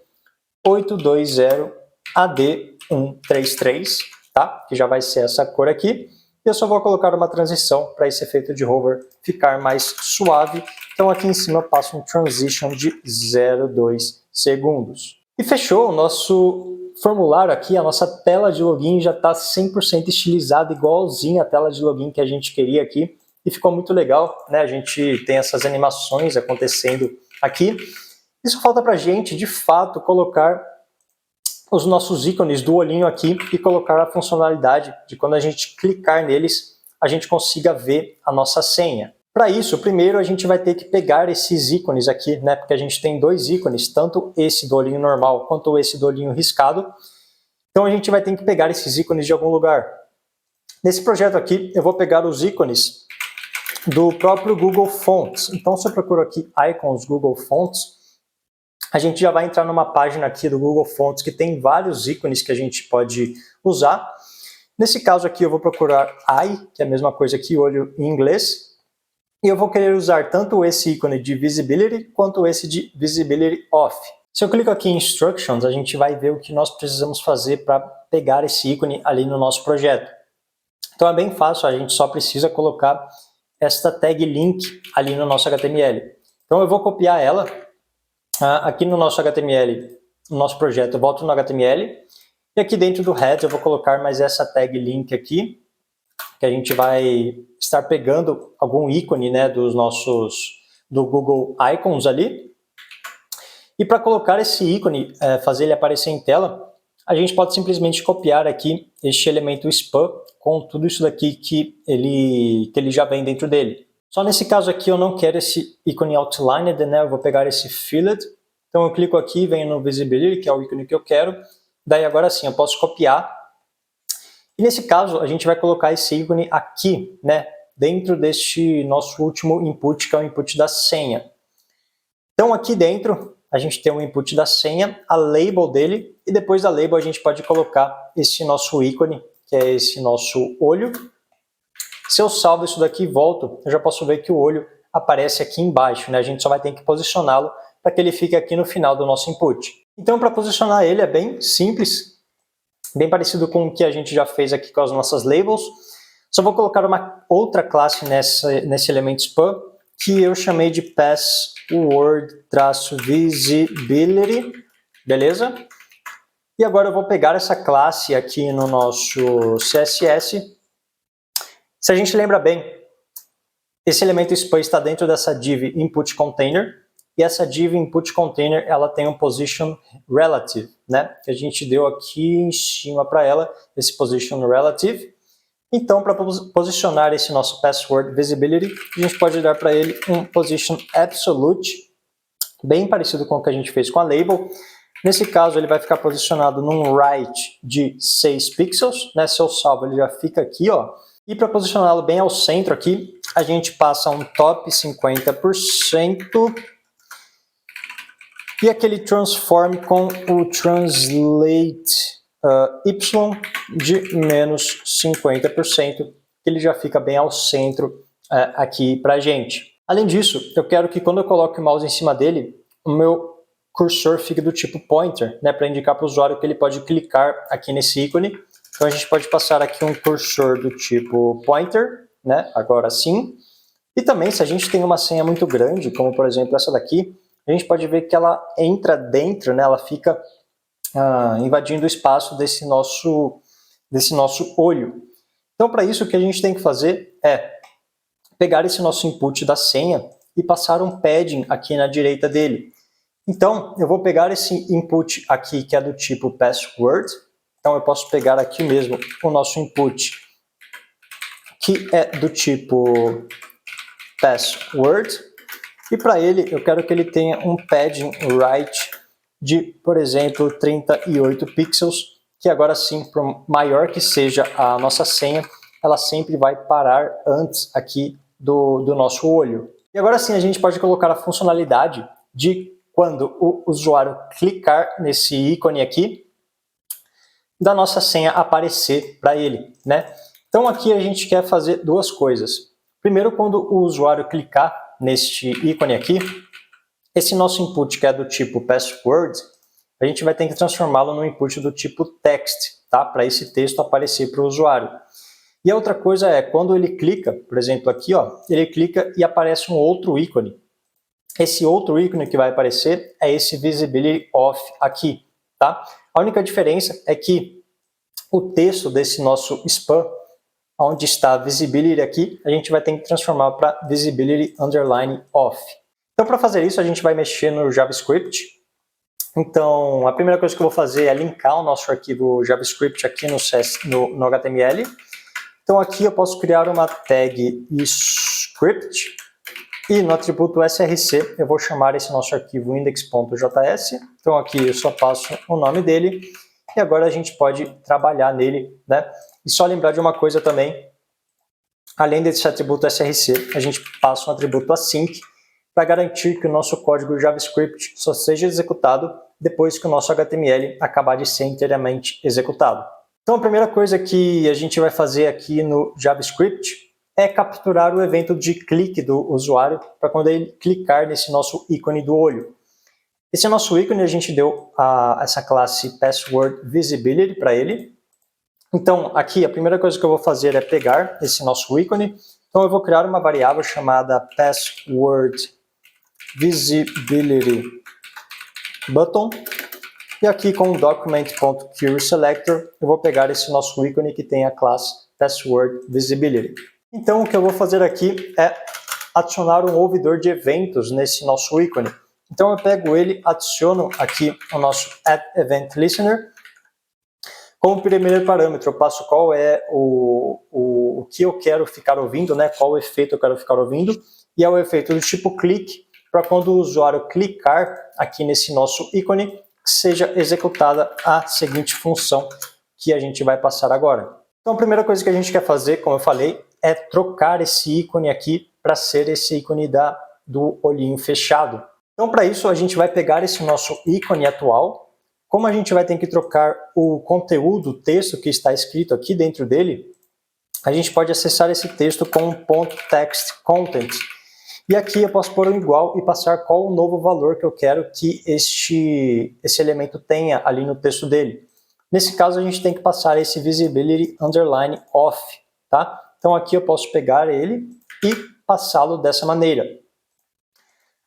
820AD133, tá? Que já vai ser essa cor aqui. E eu só vou colocar uma transição para esse efeito de hover ficar mais suave. Então aqui em cima eu passo um transition de 0,2 segundos. E fechou o nosso formulário aqui, a nossa tela de login já está 100% estilizada, igualzinho a tela de login que a gente queria aqui. E ficou muito legal, né? A gente tem essas animações acontecendo aqui. Isso falta para a gente, de fato, colocar os nossos ícones do olhinho aqui e colocar a funcionalidade de quando a gente clicar neles, a gente consiga ver a nossa senha. Para isso, primeiro a gente vai ter que pegar esses ícones aqui, né? Porque a gente tem dois ícones, tanto esse do olhinho normal quanto esse do olhinho riscado. Então a gente vai ter que pegar esses ícones de algum lugar. Nesse projeto aqui, eu vou pegar os ícones do próprio Google Fonts. Então se eu procuro aqui Icons Google Fonts, a gente já vai entrar numa página aqui do Google Fonts que tem vários ícones que a gente pode usar. Nesse caso aqui eu vou procurar eye, que é a mesma coisa que olho em inglês. E eu vou querer usar tanto esse ícone de Visibility quanto esse de Visibility Off. Se eu clico aqui em Instructions, a gente vai ver o que nós precisamos fazer para pegar esse ícone ali no nosso projeto. Então é bem fácil, a gente só precisa colocar esta tag link ali no nosso HTML. Então eu vou copiar ela aqui no nosso HTML, no nosso projeto, eu volto no HTML, e aqui dentro do head eu vou colocar mais essa tag link aqui, que a gente vai estar pegando algum ícone, né, do Google Icons ali. E para colocar esse ícone, fazer ele aparecer em tela, a gente pode simplesmente copiar aqui este elemento spam com tudo isso daqui que ele já vem dentro dele. Só nesse caso aqui eu não quero esse ícone outlined, né? Eu vou pegar esse filled. Então eu clico aqui, venho no visibility, que é o ícone que eu quero. Daí agora sim eu posso copiar. E nesse caso a gente vai colocar esse ícone aqui, né? Dentro deste nosso último input, que é o input da senha. Então aqui dentro a gente tem o input da senha, a label dele, e depois da label a gente pode colocar esse nosso ícone, que é esse nosso olho. Se eu salvo isso daqui e volto, eu já posso ver que o olho aparece aqui embaixo, né? A gente só vai ter que posicioná-lo para que ele fique aqui no final do nosso input. Então, para posicionar ele é bem simples, bem parecido com o que a gente já fez aqui com as nossas labels. Só vou colocar uma outra classe nesse elemento spam, que eu chamei de password-visibility, beleza? E agora eu vou pegar essa classe aqui no nosso CSS. Se a gente lembra bem, esse elemento spam está dentro dessa div input container, e essa div input container ela tem um position relative, né? Que a gente deu aqui em cima para ela, esse position relative. Então, para posicionar esse nosso password visibility, a gente pode dar para ele um position absolute, bem parecido com o que a gente fez com a label. Nesse caso, ele vai ficar posicionado num right de 6 pixels, né? Se eu salvo, ele já fica aqui, ó. E para posicioná-lo bem ao centro aqui, a gente passa um top 50% e aquele transform com o translate y de menos 50%, que ele já fica bem ao centro aqui para a gente. Além disso, eu quero que quando eu coloque o mouse em cima dele, o meu cursor fique do tipo pointer, né, para indicar para o usuário que ele pode clicar aqui nesse ícone. Então a gente pode passar aqui um cursor do tipo pointer, né, agora sim. E também, se a gente tem uma senha muito grande, como por exemplo essa daqui, a gente pode ver que ela entra dentro, né, ela fica invadindo o espaço desse nosso olho. Então, para isso, o que a gente tem que fazer é pegar esse nosso input da senha e passar um padding aqui na direita dele. Então, eu vou pegar esse input aqui, que é do tipo password. Então, eu posso pegar aqui mesmo o nosso input, que é do tipo password. E para ele, eu quero que ele tenha um padding right de, por exemplo, 38 pixels, que agora sim, por maior que seja a nossa senha, ela sempre vai parar antes aqui do nosso olho. E agora sim, a gente pode colocar a funcionalidade de quando o usuário clicar nesse ícone aqui, da nossa senha aparecer para ele, né? Então aqui a gente quer fazer duas coisas. Primeiro, quando o usuário clicar neste ícone aqui, esse nosso input, que é do tipo password, a gente vai ter que transformá-lo no input do tipo text, tá? Para esse texto aparecer para o usuário. E a outra coisa é, quando ele clica, por exemplo aqui, ó, ele clica e aparece um outro ícone. Esse outro ícone que vai aparecer é esse visibility off aqui, tá? A única diferença é que o texto desse nosso spam, onde está visibility aqui, a gente vai ter que transformar para visibility underline off. Então, para fazer isso, a gente vai mexer no JavaScript. Então, a primeira coisa que eu vou fazer é linkar o nosso arquivo JavaScript aqui no HTML. Então, aqui eu posso criar uma tag script e no atributo src eu vou chamar esse nosso arquivo index.js. Então, aqui eu só passo o nome dele e agora a gente pode trabalhar nele, né? E só lembrar de uma coisa também, além desse atributo src, a gente passa um atributo async para garantir que o nosso código JavaScript só seja executado depois que o nosso HTML acabar de ser inteiramente executado. Então a primeira coisa que a gente vai fazer aqui no JavaScript é capturar o evento de clique do usuário para quando ele clicar nesse nosso ícone do olho. Esse nosso ícone a gente deu essa classe password visibility para ele. Então aqui a primeira coisa que eu vou fazer é pegar esse nosso ícone Então eu vou criar uma variável chamada password visibility button. E aqui com o document.querySelector eu vou pegar esse nosso ícone que tem a classe password visibility. Então o que eu vou fazer aqui é adicionar um ouvidor de eventos nesse nosso ícone. Então eu pego ele, adiciono aqui o nosso addEventListener. Como primeiro parâmetro, eu passo qual é o que eu quero ficar ouvindo, né? Qual efeito eu quero ficar ouvindo. E é o efeito do tipo clique, para quando o usuário clicar aqui nesse nosso ícone, seja executada a seguinte função que a gente vai passar agora. Então a primeira coisa que a gente quer fazer, como eu falei, é trocar esse ícone aqui para ser esse ícone do olhinho fechado. Então para isso a gente vai pegar esse nosso ícone atual. Como a gente vai ter que trocar o conteúdo, o texto que está escrito aqui dentro dele, a gente pode acessar esse texto com um .textContent. E aqui eu posso pôr um igual e passar qual o novo valor que eu quero que esse elemento tenha ali no texto dele. Nesse caso a gente tem que passar esse visibility underline off, tá? Então aqui eu posso pegar ele e passá-lo dessa maneira.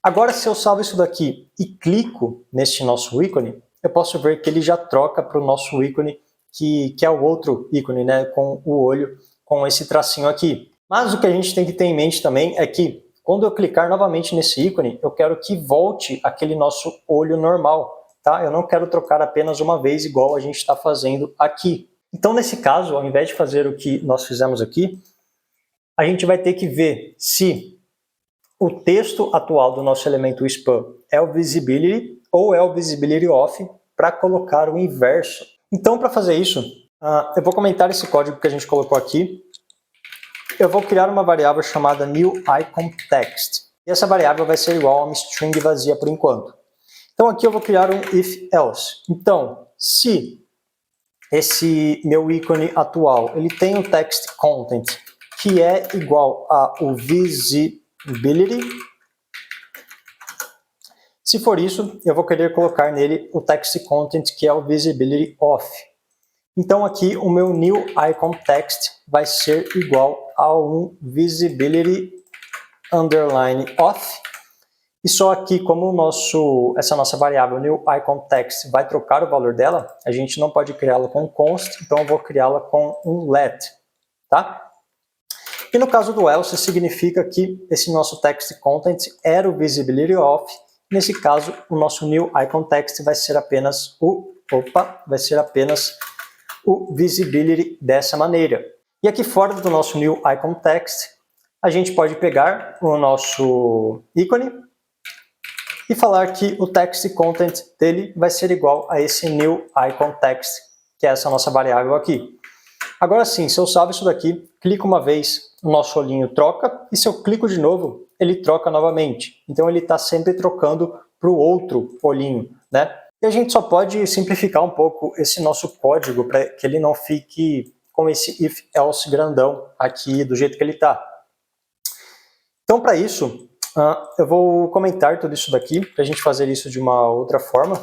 Agora se eu salvo isso daqui e clico neste nosso ícone, eu posso ver que ele já troca para o nosso ícone, que é o outro ícone, né, com o olho, com esse tracinho aqui. Mas o que a gente tem que ter em mente também é que, quando eu clicar novamente nesse ícone, eu quero que volte aquele nosso olho normal, tá? Eu não quero trocar apenas uma vez, igual a gente está fazendo aqui. Então, nesse caso, ao invés de fazer o que nós fizemos aqui, a gente vai ter que ver se o texto atual do nosso elemento spam é o visibility ou é o visibility off, para colocar o inverso. Então, para fazer isso, eu vou comentar esse código que a gente colocou aqui. Eu vou criar uma variável chamada newIconText. E essa variável vai ser igual a uma string vazia por enquanto. Então aqui eu vou criar um if-else. Então, se esse meu ícone atual ele tem o text content que é igual ao visibility, se for isso, eu vou querer colocar nele o text content que é o visibility off. Então aqui o meu newIconText vai ser igual a um visibility underline off. E só aqui, como essa nossa variável newIconText vai trocar o valor dela, a gente não pode criá-la com const, então eu vou criá-la com um let, tá? E no caso do else, significa que esse nosso text content era o visibility off. Nesse caso, o nosso newIconText vai ser apenas o visibility dessa maneira. E aqui fora do nosso newIconText, a gente pode pegar o nosso ícone e falar que o text content dele vai ser igual a esse newIconText, que é essa nossa variável aqui. Agora sim, se eu salvo isso daqui, clico uma vez, o nosso olhinho troca, e se eu clico de novo, ele troca novamente. Então ele está sempre trocando para o outro olhinho, né? E a gente só pode simplificar um pouco esse nosso código para que ele não fique com esse if-else grandão aqui do jeito que ele está. Então para isso, eu vou comentar tudo isso daqui, para a gente fazer isso de uma outra forma.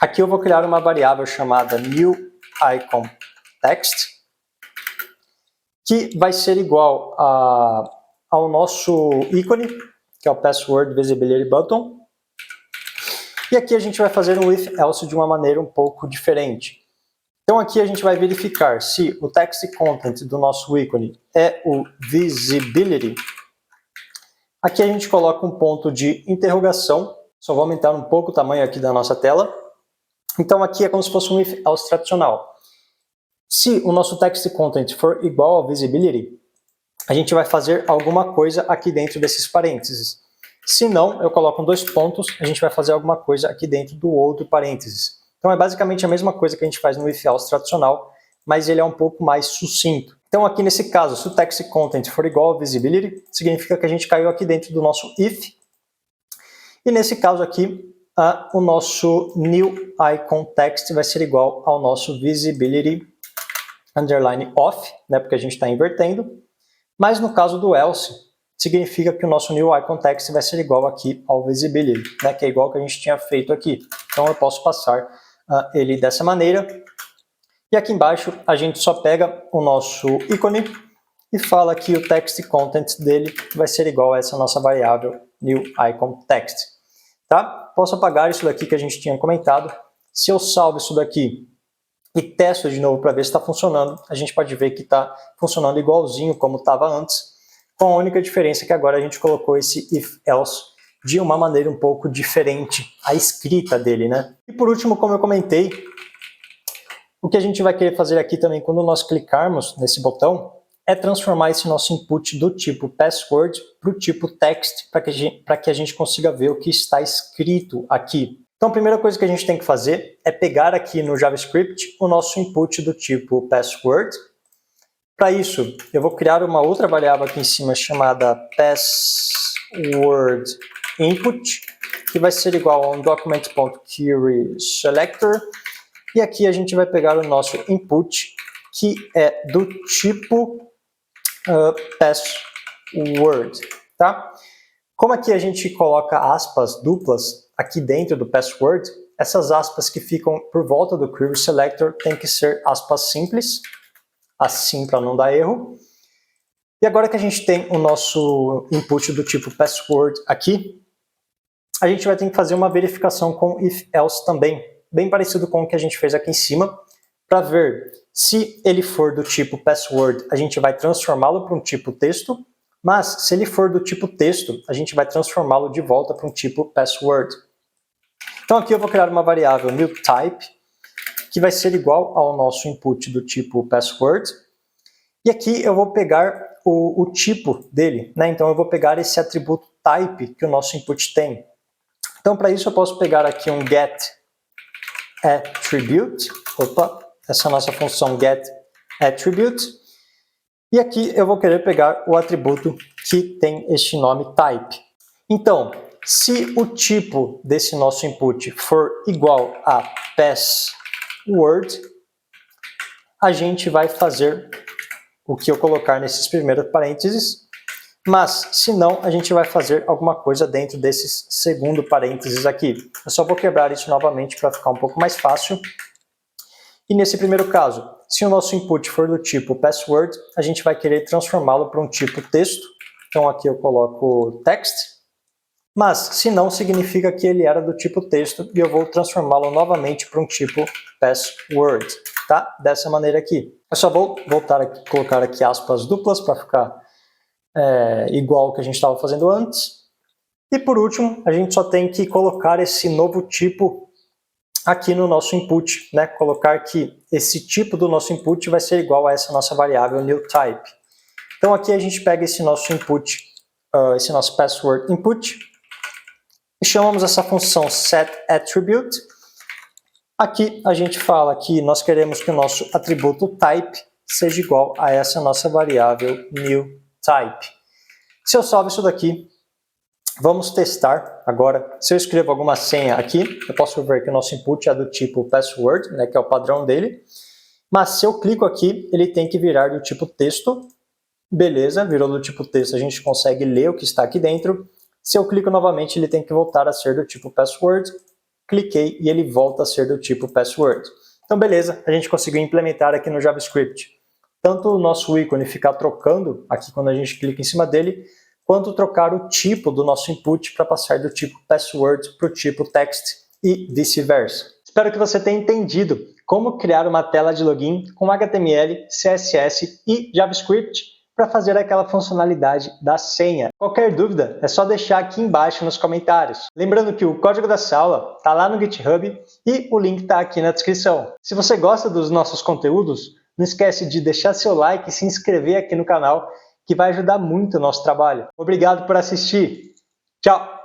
Aqui eu vou criar uma variável chamada newIconText, que vai ser igual ao nosso ícone, que é o Password Visibility Button. E aqui a gente vai fazer um if-else de uma maneira um pouco diferente. Então aqui a gente vai verificar se o text content do nosso ícone é o visibility. Aqui a gente coloca um ponto de interrogação. Só vou aumentar um pouco o tamanho aqui da nossa tela. Então aqui é como se fosse um if-else tradicional. Se o nosso text content for igual ao visibility, a gente vai fazer alguma coisa aqui dentro desses parênteses. Se não, eu coloco 2 pontos, a gente vai fazer alguma coisa aqui dentro do outro parênteses. Então é basicamente a mesma coisa que a gente faz no if-else tradicional, mas ele é um pouco mais sucinto. Então aqui nesse caso, se o text content for igual ao visibility, significa que a gente caiu aqui dentro do nosso if. E nesse caso aqui, o nosso newIconText vai ser igual ao nosso visibility underline off, né, porque a gente está invertendo. Mas no caso do else, significa que o nosso newIconText vai ser igual aqui ao visibility, né, que é igual que a gente tinha feito aqui. Então eu posso passar ele dessa maneira. E aqui embaixo a gente só pega o nosso ícone e fala que o text content dele vai ser igual a essa nossa variável new icon text. Tá? Posso apagar isso daqui que a gente tinha comentado. Se eu salvo isso daqui e testo de novo para ver se está funcionando, a gente pode ver que está funcionando igualzinho como estava antes, com a única diferença que agora a gente colocou esse if-else de uma maneira um pouco diferente, a escrita dele, né? E por último, como eu comentei, o que a gente vai querer fazer aqui também quando nós clicarmos nesse botão é transformar esse nosso input do tipo password para o tipo text, para que a gente consiga ver o que está escrito aqui. Então a primeira coisa que a gente tem que fazer é pegar aqui no JavaScript o nosso input do tipo password. Para isso, eu vou criar uma outra variável aqui em cima chamada password input, que vai ser igual a um document.querySelector. E aqui a gente vai pegar o nosso input, que é do tipo password, tá? Como aqui a gente coloca aspas duplas aqui dentro do password, essas aspas que ficam por volta do querySelector tem que ser aspas simples, assim para não dar erro. E agora que a gente tem o nosso input do tipo password aqui, a gente vai ter que fazer uma verificação com if-else também, bem parecido com o que a gente fez aqui em cima, para ver se ele for do tipo password, a gente vai transformá-lo para um tipo texto, mas se ele for do tipo texto, a gente vai transformá-lo de volta para um tipo password. Então aqui eu vou criar uma variável newType, que vai ser igual ao nosso input do tipo password. E aqui eu vou pegar o tipo dele, né? Então eu vou pegar esse atributo type que o nosso input tem. Então para isso eu posso pegar aqui um getAttribute, essa é a nossa função getAttribute. E aqui eu vou querer pegar o atributo que tem este nome type. Então, se o tipo desse nosso input for igual a password, a gente vai fazer o que eu colocar nesses primeiros parênteses, mas se não, a gente vai fazer alguma coisa dentro desses segundo parênteses aqui. Eu só vou quebrar isso novamente para ficar um pouco mais fácil. E nesse primeiro caso, se o nosso input for do tipo password, a gente vai querer transformá-lo para um tipo texto. Então aqui eu coloco text. Mas se não, significa que ele era do tipo texto e eu vou transformá-lo novamente para um tipo password, tá? Dessa maneira aqui. Eu só vou voltar a colocar aqui aspas duplas para ficar igual ao que a gente estava fazendo antes. E por último, a gente só tem que colocar esse novo tipo aqui no nosso input, né? Colocar que esse tipo do nosso input vai ser igual a essa nossa variável newType. Então aqui a gente pega esse nosso input, esse nosso password input, e chamamos essa função setAttribute. Aqui a gente fala que nós queremos que o nosso atributo type seja igual a essa nossa variável newType. Se eu salvo isso daqui, vamos testar agora. Se eu escrevo alguma senha aqui, eu posso ver que o nosso input é do tipo password, né, que é o padrão dele. Mas se eu clico aqui, ele tem que virar do tipo texto. Beleza, virou do tipo texto, a gente consegue ler o que está aqui dentro. Se eu clico novamente, ele tem que voltar a ser do tipo password. Cliquei e ele volta a ser do tipo password. Então beleza, a gente conseguiu implementar aqui no JavaScript tanto o nosso ícone ficar trocando aqui quando a gente clica em cima dele, quanto trocar o tipo do nosso input para passar do tipo password para o tipo text e vice-versa. Espero que você tenha entendido como criar uma tela de login com HTML, CSS e JavaScript para fazer aquela funcionalidade da senha. Qualquer dúvida é só deixar aqui embaixo nos comentários. Lembrando que o código dessa aula está lá no GitHub e o link está aqui na descrição. Se você gosta dos nossos conteúdos, não esquece de deixar seu like e se inscrever aqui no canal, que vai ajudar muito o nosso trabalho. Obrigado por assistir. Tchau!